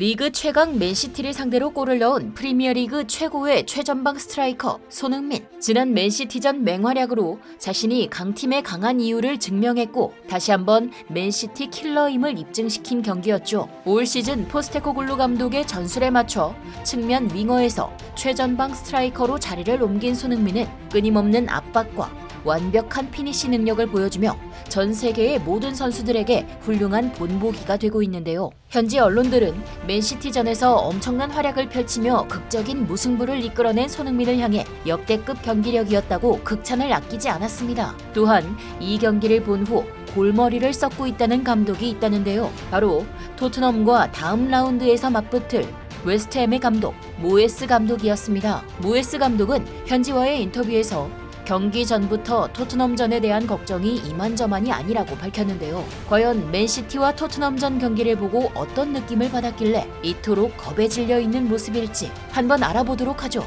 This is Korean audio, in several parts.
리그 최강 맨시티를 상대로 골을 넣은 프리미어리그 최고의 최전방 스트라이커 손흥민. 지난 맨시티전 맹활약으로 자신이 강팀의 강한 이유를 증명했고 다시 한번 맨시티 킬러임을 입증시킨 경기였죠. 올 시즌 포스테코글루 감독의 전술에 맞춰 측면 윙어에서 최전방 스트라이커로 자리를 옮긴 손흥민은 끊임없는 압박과 완벽한 피니시 능력을 보여주며 전 세계의 모든 선수들에게 훌륭한 본보기가 되고 있는데요. 현지 언론들은 맨시티전에서 엄청난 활약을 펼치며 극적인 무승부를 이끌어낸 손흥민을 향해 역대급 경기력이었다고 극찬을 아끼지 않았습니다. 또한 이 경기를 본 후 골머리를 썩고 있다는 감독이 있다는데요. 바로 토트넘과 다음 라운드에서 맞붙을 웨스트햄의 감독 모에스 감독이었습니다. 모에스 감독은 현지와의 인터뷰에서 경기 전부터 토트넘전에 대한 걱정이 이만저만이 아니라고 밝혔는데요. 과연 맨시티와 토트넘전 경기를 보고 어떤 느낌을 받았길래 이토록 겁에 질려 있는 모습일지 한번 알아보도록 하죠.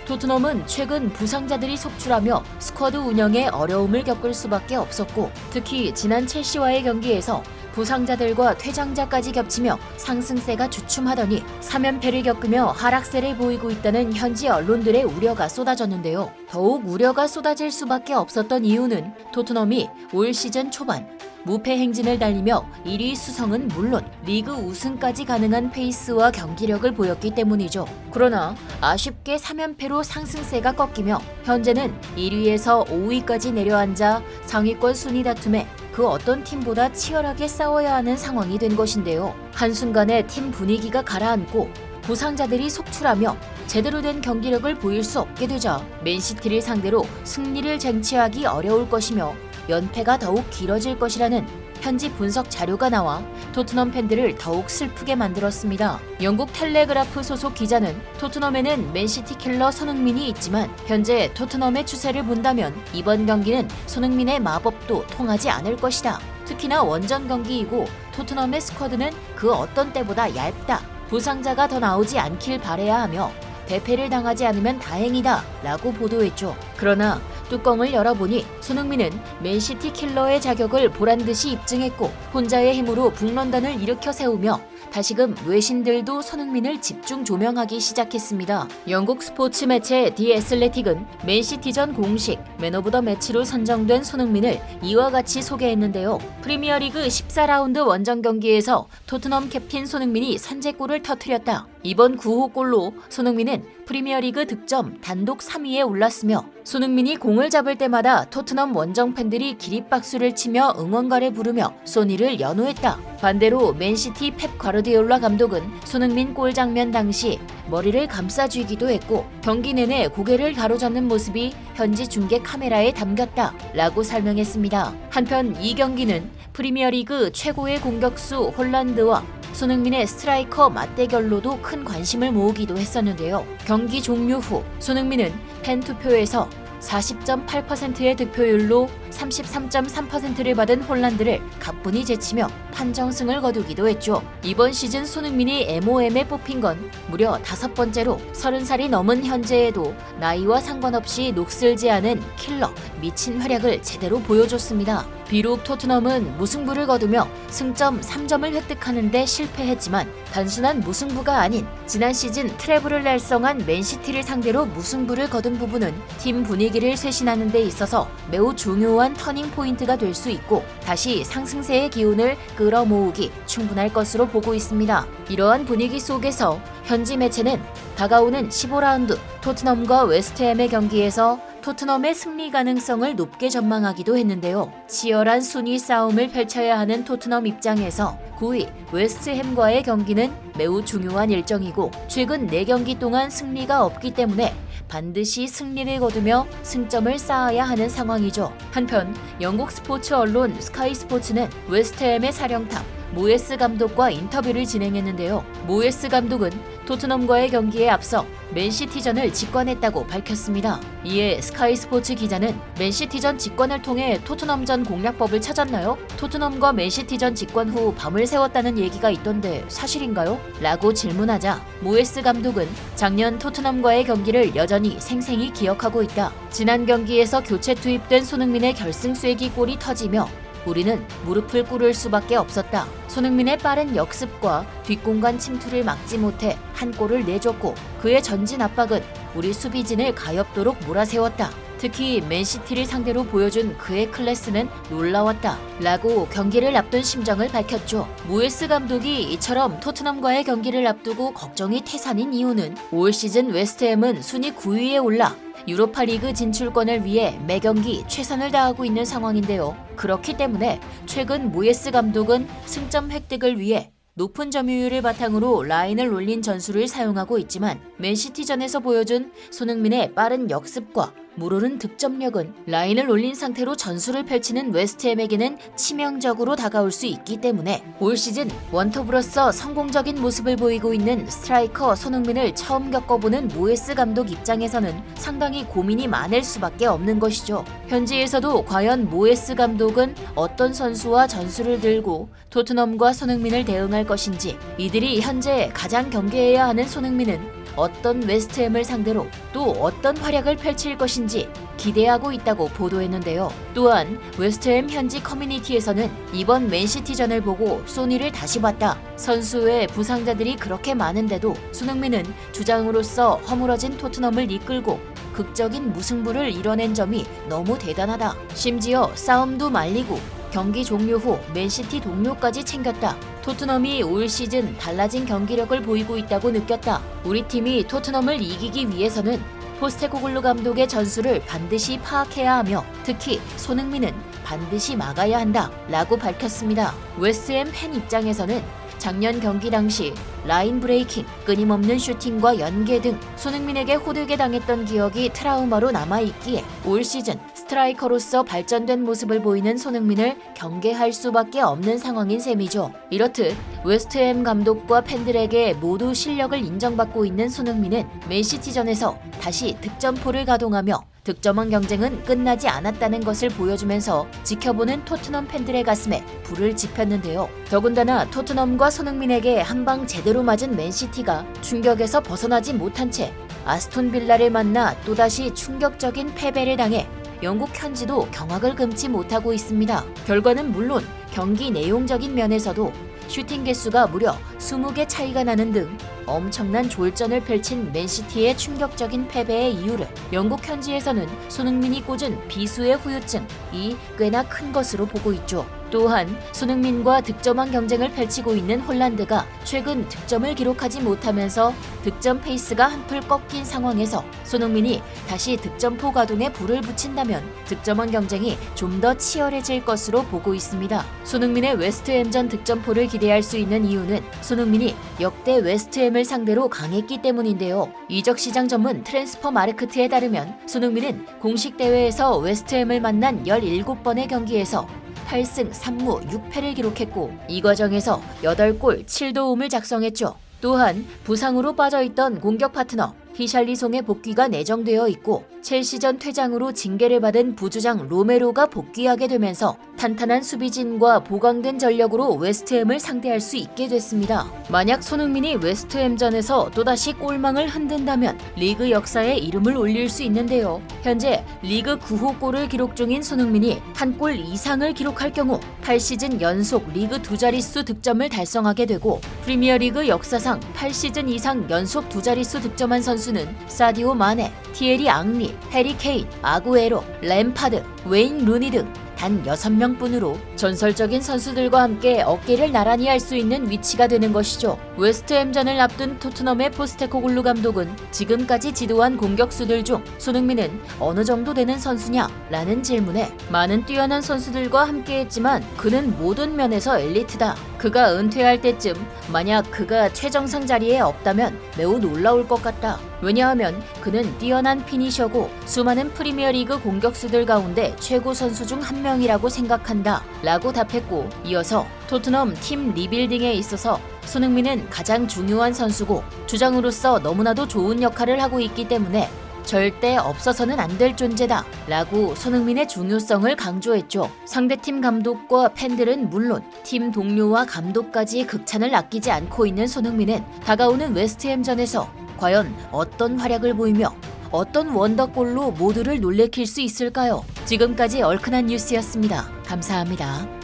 토트넘은 최근 부상자들이 속출하며 스쿼드 운영에 어려움을 겪을 수밖에 없었고 특히 지난 첼시와의 경기에서 부상자들과 퇴장자까지 겹치며 상승세가 주춤하더니 3연패를 겪으며 하락세를 보이고 있다는 현지 언론들의 우려가 쏟아졌는데요. 더욱 우려가 쏟아질 수밖에 없었던 이유는 토트넘이 올 시즌 초반 무패 행진을 달리며 1위 수성은 물론 리그 우승까지 가능한 페이스와 경기력을 보였기 때문이죠. 그러나 아쉽게 3연패로 상승세가 꺾이며 현재는 1위에서 5위까지 내려앉아 상위권 순위 다툼에 그 어떤 팀보다 치열하게 싸워야 하는 상황이 된 것인데요. 한순간에 팀 분위기가 가라앉고 부상자들이 속출하며 제대로 된 경기력을 보일 수 없게 되자 맨시티를 상대로 승리를 쟁취하기 어려울 것이며 연패가 더욱 길어질 것이라는 현지 분석 자료가 나와 토트넘 팬들을 더욱 슬프게 만들었습니다. 영국 텔레그라프 소속 기자는 토트넘에는 맨시티 킬러 손흥민이 있지만 현재 토트넘의 추세를 본다면 이번 경기는 손흥민의 마법도 통하지 않을 것이다. 특히나 원정 경기이고 토트넘의 스쿼드는 그 어떤 때보다 얇다. 부상자가 더 나오지 않길 바라야 하며 대패를 당하지 않으면 다행이다 라고 보도했죠. 그러나 뚜껑을 열어보니 손흥민은 맨시티 킬러의 자격을 보란듯이 입증했고 혼자의 힘으로 북런던을 일으켜 세우며 다시금 외신들도 손흥민을 집중 조명하기 시작했습니다. 영국 스포츠 매체 디 애슬레틱은 맨시티전 공식 맨 오브 더 매치로 선정된 손흥민을 이와 같이 소개했는데요. 프리미어리그 14라운드 원정 경기에서 토트넘 캡틴 손흥민이 선제골을 터뜨렸다. 이번 9호 골로 손흥민은 프리미어리그 득점 단독 3위에 올랐으며 손흥민이 공을 잡을 때마다 토트넘 원정 팬들이 기립박수를 치며 응원가를 부르며 소니를 연호했다. 반대로 맨시티 펩 과르디올라 감독은 손흥민 골 장면 당시 머리를 감싸쥐기도 했고 경기 내내 고개를 가로젓는 모습이 현지 중계 카메라에 담겼다 라고 설명했습니다. 한편 이 경기는 프리미어리그 최고의 공격수 홀란드와 손흥민의 스트라이커 맞대결로도 큰 관심을 모으기도 했었는데요. 경기 종료 후 손흥민은 팬 투표에서 40.8%의 득표율로 33.3%를 받은 홀란드를 가뿐히 제치며 판정승을 거두기도 했죠. 이번 시즌 손흥민이 MOM에 뽑힌 건 무려 5번째로 30살이 넘은 현재에도 나이와 상관없이 녹슬지 않은 킬러, 미친 활약을 제대로 보여줬습니다. 비록 토트넘은 무승부를 거두며 승점 3점을 획득하는 데 실패했지만 단순한 무승부가 아닌 지난 시즌 트래블을 달성한 맨시티를 상대로 무승부를 거둔 부분은 팀 분위기를 쇄신하는 데 있어서 매우 중요한 터닝 포인트가 될 수 있고 다시 상승세의 기운을 끌어모으기 충분할 것으로 보고 있습니다. 이러한 분위기 속에서 현지 매체는 다가오는 15라운드 토트넘과 웨스트햄의 경기에서 토트넘의 승리 가능성을 높게 전망하기도 했는데요. 치열한 순위 싸움을 펼쳐야 하는 토트넘 입장에서 9위 웨스트햄과의 경기는 매우 중요한 일정이고 최근 4경기 동안 승리가 없기 때문에 반드시 승리를 거두며 승점을 쌓아야 하는 상황이죠. 한편 영국 스포츠 언론 스카이 스포츠는 웨스트햄의 사령탑 모에스 감독과 인터뷰를 진행했는데요. 모에스 감독은 토트넘과의 경기에 앞서 맨시티전을 직관했다고 밝혔습니다. 이에 스카이 스포츠 기자는 맨시티전 직관을 통해 토트넘전 공략법을 찾았나요? 토트넘과 맨시티전 직관 후 밤을 새웠다는 얘기가 있던데 사실인가요? 라고 질문하자 모에스 감독은 작년 토트넘과의 경기를 여전히 생생히 기억하고 있다. 지난 경기에서 교체 투입된 손흥민의 결승 쐐기 골이 터지며 우리는 무릎을 꿇을 수밖에 없었다. 손흥민의 빠른 역습과 뒷공간 침투를 막지 못해 한 골을 내줬고 그의 전진 압박은 우리 수비진을 가엾도록 몰아세웠다. 특히 맨시티를 상대로 보여준 그의 클래스는 놀라웠다. 라고 경기를 앞둔 심정을 밝혔죠. 모예스 감독이 이처럼 토트넘과의 경기를 앞두고 걱정이 태산인 이유는 올 시즌 웨스트햄은 순위 9위에 올라 유로파리그 진출권을 위해 매경기 최선을 다하고 있는 상황인데요. 그렇기 때문에 최근 모예스 감독은 승점 획득을 위해 높은 점유율을 바탕으로 라인을 올린 전술을 사용하고 있지만 맨시티전에서 보여준 손흥민의 빠른 역습과 물오른 득점력은 라인을 올린 상태로 전술을 펼치는 웨스트햄에게는 치명적으로 다가올 수 있기 때문에 올 시즌 원톱으로서 성공적인 모습을 보이고 있는 스트라이커 손흥민을 처음 겪어보는 모예스 감독 입장에서는 상당히 고민이 많을 수밖에 없는 것이죠. 현지에서도 과연 모예스 감독은 어떤 선수와 전술을 들고 토트넘과 손흥민을 대응할 것인지, 이들이 현재 가장 경계해야 하는 손흥민은 어떤 웨스트햄을 상대로 또 어떤 활약을 펼칠 것인지 기대하고 있다고 보도했는데요. 또한 웨스트햄 현지 커뮤니티에서는 이번 맨시티전을 보고 소니를 다시 봤다. 선수의 부상자들이 그렇게 많은데도 손흥민은 주장으로서 허물어진 토트넘을 이끌고 극적인 무승부를 이뤄낸 점이 너무 대단하다. 심지어 싸움도 말리고 경기 종료 후 맨시티 동료까지 챙겼다. 토트넘이 올 시즌 달라진 경기력을 보이고 있다고 느꼈다. 우리 팀이 토트넘을 이기기 위해서는 포스테코글루 감독의 전술을 반드시 파악해야 하며 특히 손흥민은 반드시 막아야 한다 라고 밝혔습니다. 웨스트햄 팬 입장에서는 작년 경기 당시 라인 브레이킹, 끊임없는 슈팅과 연계 등 손흥민에게 호되게 당했던 기억이 트라우마로 남아있기에 올 시즌 스트라이커로서 발전된 모습을 보이는 손흥민을 경계할 수밖에 없는 상황인 셈이죠. 이렇듯 웨스트햄 감독과 팬들에게 모두 실력을 인정받고 있는 손흥민은 맨시티전에서 다시 득점포를 가동하며 득점왕 경쟁은 끝나지 않았다는 것을 보여주면서 지켜보는 토트넘 팬들의 가슴에 불을 지폈는데요. 더군다나 토트넘과 손흥민에게 한 방 제대로 맞은 맨시티가 충격에서 벗어나지 못한 채 아스톤 빌라를 만나 또다시 충격적인 패배를 당해 영국 현지도 경악을 금치 못하고 있습니다. 결과는 물론 경기 내용적인 면에서도 슈팅 개수가 무려 20개 차이가 나는 등 엄청난 졸전을 펼친 맨시티의 충격적인 패배의 이유를 영국 현지에서는 손흥민이 꽂은 비수의 후유증이 꽤나 큰 것으로 보고 있죠. 또한 손흥민과 득점왕 경쟁을 펼치고 있는 홀란드가 최근 득점을 기록하지 못하면서 득점 페이스가 한풀 꺾인 상황에서 손흥민이 다시 득점포 가동에 불을 붙인다면 득점왕 경쟁이 좀 더 치열해질 것으로 보고 있습니다. 손흥민의 웨스트햄전 득점포를 기대할 수 있는 이유는 손흥민이 역대 웨스트햄을 상대로 강했기 때문인데요. 이적 시장 전문 트랜스퍼 마르크트에 따르면 손흥민은 공식 대회에서 웨스트햄을 만난 17번의 경기에서 8승 3무 6패를 기록했고 이 과정에서 8골 7도움을 작성했죠. 또한 부상으로 빠져있던 공격 파트너 히샬리송의 복귀가 내정되어 있고 첼시전 퇴장으로 징계를 받은 부주장 로메로가 복귀하게 되면서 탄탄한 수비진과 보강된 전력으로 웨스트햄을 상대할 수 있게 됐습니다. 만약 손흥민이 웨스트햄전에서 또다시 골망을 흔든다면 리그 역사에 이름을 올릴 수 있는데요. 현재 리그 9호 골을 기록 중인 손흥민이 한 골 이상을 기록할 경우 8시즌 연속 리그 두 자릿수 득점을 달성하게 되고 프리미어리그 역사상 8시즌 이상 연속 두 자릿수 득점한 선수는 사디오 마네, 티에리 앙리, 해리 케인, 아구에로, 램파드, 웨인 루니 등 단 6명뿐으로 전설적인 선수들과 함께 어깨를 나란히 할 수 있는 위치가 되는 것이죠. 웨스트햄전을 앞둔 토트넘의 포스테코글루 감독은 지금까지 지도한 공격수들 중 손흥민은 어느 정도 되는 선수냐? 라는 질문에 많은 뛰어난 선수들과 함께했지만 그는 모든 면에서 엘리트다. 그가 은퇴할 때쯤 만약 그가 최정상 자리에 없다면 매우 놀라울 것 같다. 왜냐하면 그는 뛰어난 피니셔고 수많은 프리미어리그 공격수들 가운데 최고 선수 중 한 명이라고 생각한다 라고 답했고 이어서 토트넘 팀 리빌딩에 있어서 손흥민은 가장 중요한 선수고 주장으로서 너무나도 좋은 역할을 하고 있기 때문에 절대 없어서는 안 될 존재다 라고 손흥민의 중요성을 강조했죠. 상대팀 감독과 팬들은 물론 팀 동료와 감독까지 극찬을 아끼지 않고 있는 손흥민은 다가오는 웨스트햄전에서 과연 어떤 활약을 보이며 어떤 원더골로 모두를 놀래킬 수 있을까요? 지금까지 얼큰한 뉴스였습니다. 감사합니다.